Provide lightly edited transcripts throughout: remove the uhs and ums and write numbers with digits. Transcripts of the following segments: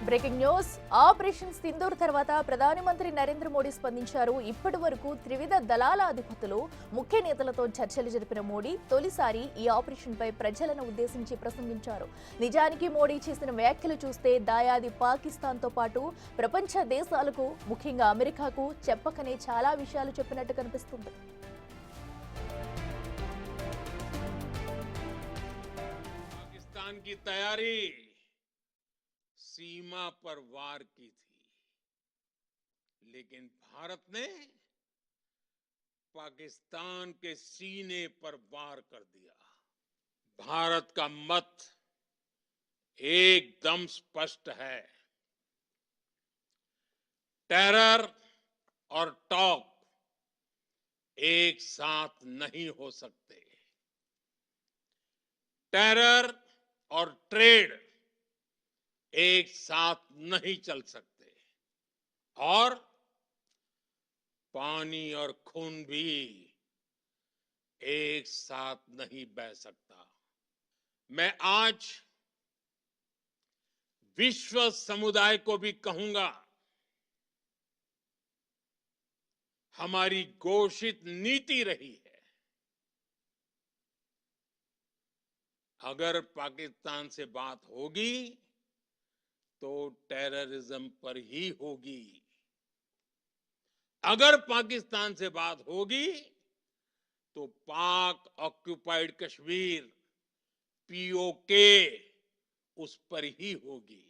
Breaking news operation Sindoor తర్వాత ప్రధానమంత్రి నరేంద్ర మోడీ స్పందించారు. ఇప్పటి వరకు త్రివిధ దళాల అధిపతులు ముఖ్య నేతలతో చర్చలు జరిపిన మోడీ తొలిసారి ఈ ఆపరేషన్ పై ప్రజలను ఉద్దేశించి ప్రసంగించారు. నిజానికి మోడీ చేసిన వ్యాఖ్యలు చూస్తే దాయాది పాకిస్తాన్ తో పాటు ప్రపంచ దేశాలకు ముఖ్యంగా అమెరికాకు చెప్పకనే చాలా విషయాలు చెప్పినట్టు కనిపిస్తుంది. पाकिस्तान की तैयारी सीमा पर वार की थी, लेकिन भारत ने पाकिस्तान के सीने पर वार कर दिया। भारत का मत एकदम स्पष्ट है। टेरर और टॉक एक साथ नहीं हो सकते। टेरर और ट्रेड एक साथ नहीं चल सकते और पानी और खून भी एक साथ नहीं बह सकता। मैं आज विश्व समुदाय को भी कहूंगा, हमारी घोषित नीति रही है, अगर पाकिस्तान से बात होगी तो टेररिज्म पर ही होगी। अगर पाकिस्तान से बात होगी तो पाक ऑक्युपाइड कश्मीर पीओके उस पर ही होगी।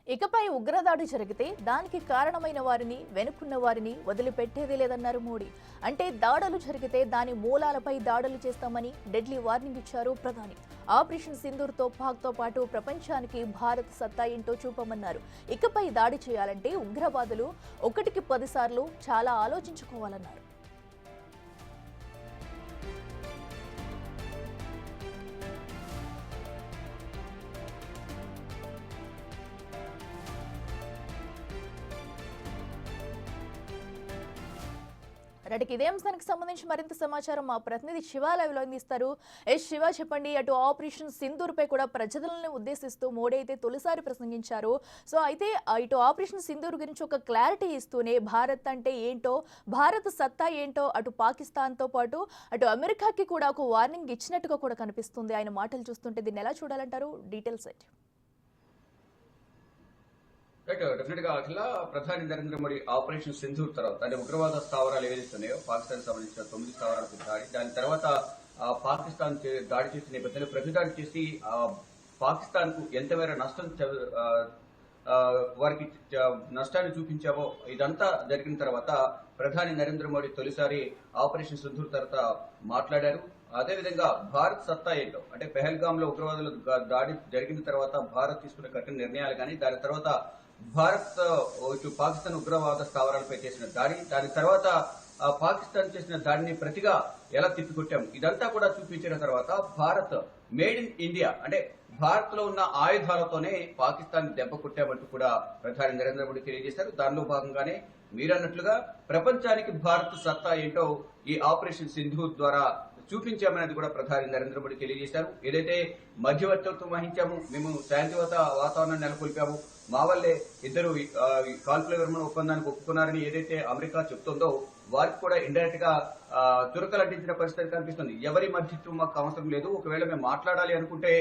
ఇకపై ఉగ్రదాడి జరిగితే దానికి కారణమైన వారిని వెనుకున్న వారిని వదిలిపెట్టేది లేదన్నారు మోడీ. అంటే దాడులు జరిగితే దాని మూలాలపై దాడులు చేస్తామని డెడ్లీ వార్నింగ్ ఇచ్చారు ప్రధాని. ఆపరేషన్ సింధూర్ తో పాక్తో పాటు ప్రపంచానికి భారత్ సత్తా ఏంటో చూపమన్నారు. ఇకపై దాడి చేయాలంటే ఉగ్రవాదులు 1కి 10 సార్లు చాలా ఆలోచించుకోవాలన్నారు. రైట్, ఇదే అంశానికి సంబంధించి మరింత సమాచారం మా ప్రతినిధి శివ లైవ్ లో అందిస్తారు. శివ, చెప్పండి. అటు ఆపరేషన్ సింధూర్ పై కూడా ప్రజలను ఉద్దేశిస్తూ మోడీ అయితే తొలిసారి ప్రసంగించారు. సో అయితే ఇటు ఆపరేషన్ సింధూర్ గురించి ఒక క్లారిటీ ఇస్తూనే భారత్ అంటే ఏంటో, భారత్ సత్తా ఏంటో అటు పాకిస్తాన్ తో పాటు అటు అమెరికాకి కూడా ఒక వార్నింగ్ ఇచ్చినట్టుగా కూడా కనిపిస్తుంది. ఆయన మాటలు చూస్తుంటే దీన్ని ఎలా చూడాలంటారు? డీటెయిల్స్ ఏంటి? రైట్, డెఫినెట్ గా అఖిల, ప్రధాని నరేంద్ర మోడీ ఆపరేషన్ సింధూర్ తర్వాత అంటే ఉగ్రవాద స్థావరాలు ఏవైతున్నాయో పాకిస్తాన్ సంబంధించిన 9 స్థావరాలకు దాడి, దాని తర్వాత పాకిస్తాన్ దాడి చేసిన నేపథ్యంలో ప్రతిదాడి చేసి పాకిస్తాన్ కు ఎంతమేర నష్టం వారికి నష్టాన్ని చూపించావో ఇదంతా జరిగిన తర్వాత ప్రధాని నరేంద్ర మోడీ తొలిసారి ఆపరేషన్ సింధూర్ తర్వాత మాట్లాడారు. అదేవిధంగా భారత్ సత్తా ఏంటో, అంటే పెహల్గామ్ లో ఉగ్రవాదుల దాడి జరిగిన తర్వాత భారత్ తీసుకున్న కఠిన నిర్ణయాలు కానీ, దాని తర్వాత భారత్ ఇటు పాకిస్తాన్ ఉగ్రవాద స్థావరాలపై చేసిన దాడి, దాని తర్వాత పాకిస్తాన్ చేసిన దాడిని ప్రతిగా ఎలా తిప్పికొట్టాం, ఇదంతా కూడా చూపించిన తర్వాత భారత్ మేడ్ ఇన్ ఇండియా అంటే భారత్ లో ఉన్న ఆయుధాలతోనే పాకిస్తాన్ దెబ్బ కొట్టామంటూ కూడా ప్రధాని నరేంద్ర మోడీ తెలియజేశారు. దానిలో భాగంగానే మీరన్నట్లుగా ప్రపంచానికి భారత్ సత్తా ఏంటో ఈ ఆపరేషన్ సింధూర్ ద్వారా చూపించామనేది కూడా ప్రధాని నరేంద్ర మోడీ తెలియజేశారు. ఏదైతే మధ్యవర్తిత్వం వహించాము, మేము శాంతియుత వాతావరణాన్ని నెలకొల్పాము, మా వల్లే ఇద్దరు కాల్పుల విరమణ ఒప్పందానికి ఒప్పుకున్నారని ఏదైతే అమెరికా చెప్తుందో వారికి కూడా ఇండైరెక్ట్ గా తురకలంటించిన పరిస్థితి కనిపిస్తుంది. ఎవరి మధ్యత్వం మాకు అవసరం లేదు. ఒకవేళ మేము మాట్లాడాలి అనుకుంటే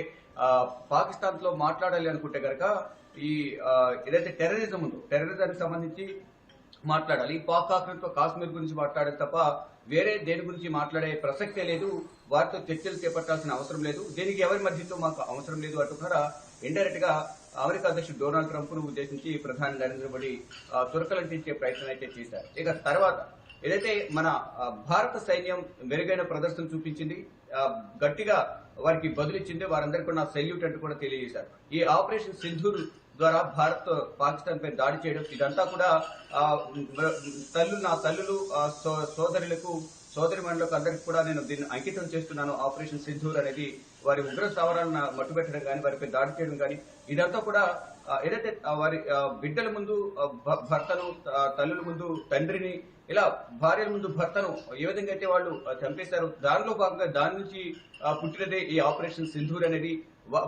పాకిస్తాన్ తో మాట్లాడాలి అనుకుంటే కనుక ఈ ఏదైతే టెర్రరిజం ఉందో టెర్రరిజానికి సంబంధించి మాట్లాడాలి. పాక్ ఆక్రమిత కాశ్మీర్ గురించి మాట్లాడాలి తప్ప వేరే దేని గురించి మాట్లాడే ప్రసక్తే లేదు. వారితో చర్చలు చేపట్టాల్సిన అవసరం లేదు. దీనికి ఎవరి మధ్యతో మాకు అవసరం లేదు అంటూ కూడా ఇండైరెక్ట్ గా అమెరికా అధ్యక్షుడు డొనాల్డ్ ట్రంప్ ను ఉద్దేశించి ప్రధాని నరేంద్ర మోడీ తురకలంటించే ప్రయత్నం అయితే చేశారు. ఇక తర్వాత ఏదైతే మన భారత సైన్యం మెరుగైన ప్రదర్శన చూపించింది, గట్టిగా వారికి బదులిచ్చింది, వారందరికీ కూడా సెల్యూట్ అంటూ కూడా తెలియజేశారు. ఈ ఆపరేషన్ సింధూర్ ద్వారా భారత్ పాకిస్తాన్ పై దాడి చేయడం ఇదంతా కూడా నా తల్లులు సోదరులకు సోదరిమణులకు అందరికీ కూడా నేను దీన్ని అంకితం చేస్తున్నాను. ఆపరేషన్ సింధూర్ అనేది వారి ఉగ్ర స్థావరాలను మట్టుబెట్టడం కానీ, వారిపై దాడి చేయడం కానీ ఇదంతా కూడా ఏదైతే వారి బిడ్డల ముందు భర్తను, తల్లుల ముందు తండ్రిని, ఇలా భార్యల ముందు భర్తను ఏ విధంగా అయితే వాళ్ళు చంపేశారు, దానిలో భాగంగా దాని నుంచి పుట్టినదే ఈ ఆపరేషన్ సింధూర్ అనేది.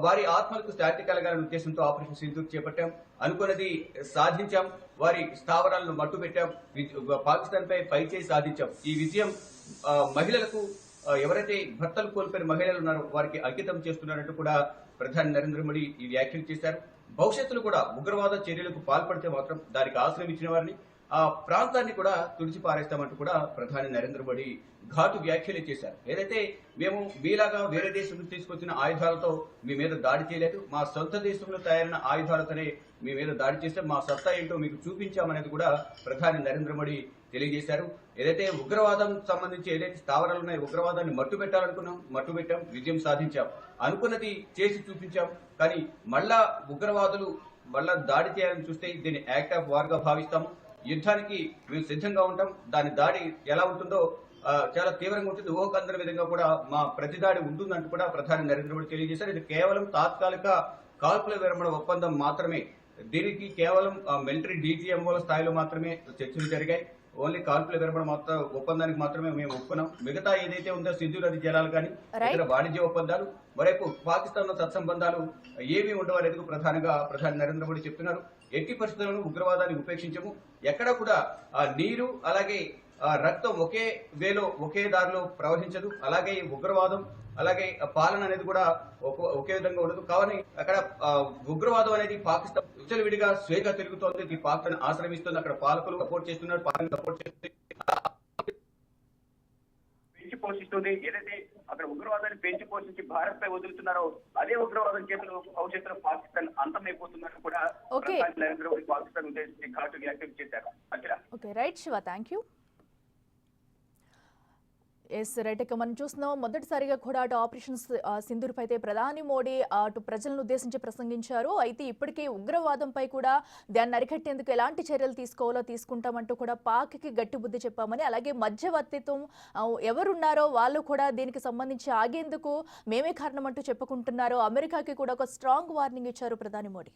వారి ఆత్మలకు శాంతి కలగాలనే ఉద్దేశంతో ఆపరేషన్ సింధూర్ చేపట్టాం. అనుకున్నది సాధించాం. వారి స్థావరాలను మట్టుపెట్టాం. పాకిస్తాన్ పై చేయి సాధించాం. ఈ విజయం మహిళలకు ఎవరైతే భర్తలు కోల్పోయిన మహిళలు ఉన్నారో వారికి అంకితం చేస్తున్నారంటూ కూడా ప్రధాని నరేంద్ర మోడీ ఈ వ్యాఖ్యలు చేశారు. భవిష్యత్తులో కూడా ఉగ్రవాద చర్యలకు పాల్పడితే మాత్రం దానికి ఆశ్రయం ఇచ్చిన వారిని ఆ ప్రాంతాన్ని కూడా తుడిచి పారేస్తామంటూ కూడా ప్రధాని నరేంద్ర మోడీ ఘాటు వ్యాఖ్యలు చేశారు. ఏదైతే మేము మీలాగా వేరే దేశం నుంచి తీసుకొచ్చిన ఆయుధాలతో మీ మీద దాడి చేయలేదు, మా సొంత దేశంలో తయారైన ఆయుధాలతోనే మీ మీద దాడి చేస్తే మా సత్తా ఏంటో మీకు చూపించామనేది కూడా ప్రధాని నరేంద్ర మోడీ తెలియజేశారు. ఏదైతే ఉగ్రవాదం సంబంధించి ఏదైతే స్థావరాలు ఉన్నాయో ఉగ్రవాదాన్ని మట్టు పెట్టాలనుకున్నాం, మట్టు పెట్టాం, విజయం సాధించాం. అనుకున్నది చేసి చూపించాం. కానీ మళ్ళా ఉగ్రవాదులు మళ్ళా దాడి చేయాలని చూస్తే దీన్ని యాక్ట్ ఆఫ్ వార్ గా భావిస్తాము. యుద్ధానికి మేము సిద్ధంగా ఉంటాం. దాని దాడి ఎలా ఉంటుందో చాలా తీవ్రంగా ఉంటుంది. ఊహకందరి విధంగా కూడా మా ప్రతి దాడి ఉంటుందంటూ కూడా ప్రధాని నరేంద్ర మోడీ తెలియజేశారు. ఇది కేవలం తాత్కాలిక కాల్పుల విరమణ ఒప్పందం మాత్రమే. దీనికి కేవలం మిలిటరీ డీజీఎంఓల స్థాయిలో మాత్రమే చర్చలు జరిగాయి. ఓన్లీ కాల్పుల విరమణ ఒప్పందానికి మాత్రమే మేము ఒప్పుకున్నాం. మిగతా ఏదైతే ఉందో సింధు నది జలాలు కానీ ఇతర వాణిజ్య ఒప్పందాలు, మరోవైపు పాకిస్తాన్ సత్సంబంధాలు ఏమీ ఉండవనేందుకు ప్రధాని నరేంద్ర మోడీ చెప్తున్నారు. ఎట్టి పరిస్థితులను ఉగ్రవాదాన్ని ఉపేక్షించము. ఎక్కడ కూడా నీరు అలాగే రక్తం ఒకే వేలో ఒకే దారిలో ప్రవహించదు. అలాగే ఉగ్రవాదం అలాగే పాలన అనేది కూడా ఒకే విధంగా ఉండదు. కావని అక్కడ ఉగ్రవాదం అనేది పాకిస్తాన్ విడిగా స్వేచ్ఛ తిరుగుతోంది. ఈ పాకిస్తాన్ ఆశ్రమిస్తుంది. అక్కడ పాలకులు సపోర్ట్ చేస్తున్నారు, పాలన సపోర్ట్ చేస్తుంది, పెంచి పోషిస్తుంది. ఏదైతే అక్కడ ఉగ్రవాదాన్ని పెంచి పోషించి భారత్ పై వదులుతున్నారో అదే ఉగ్రవాదం చేతులు భవిష్యత్తులో పాకిస్తాన్ అంతమైపోతుందని కూడా ప్రధాని నరేంద్ర మోడీ పాకిస్తాన్ ఉద్దేశించి ఘాటు వ్యాఖ్యలు చేశారు. Okay right Shiva, thank you. Yes right, ఇక మనం చూస్తున్నాం మొదటిసారిగా కూడా అటు ఆపరేషన్ సింధూర్ పై అయితే ప్రధాని మోడీ అటు ప్రజలను ఉద్దేశించి ప్రసంగించారు. అయితే ఇప్పటికే ఉగ్రవాదంపై కూడా దాన్ని అరికట్టేందుకు ఎలాంటి చర్యలు తీసుకోవాలో తీసుకుంటామంటూ కూడా పాక్కి గట్టి బుద్ధి చెప్పామని, అలాగే మధ్యవర్తిత్వం ఎవరున్నారో వాళ్ళు కూడా దీనికి సంబంధించి ఆగేందుకు మేమే కారణం అంటూ చెప్పుకుంటున్నారు. అమెరికాకి కూడా ఒక స్ట్రాంగ్ వార్నింగ్ ఇచ్చారు ప్రధాని మోడీ.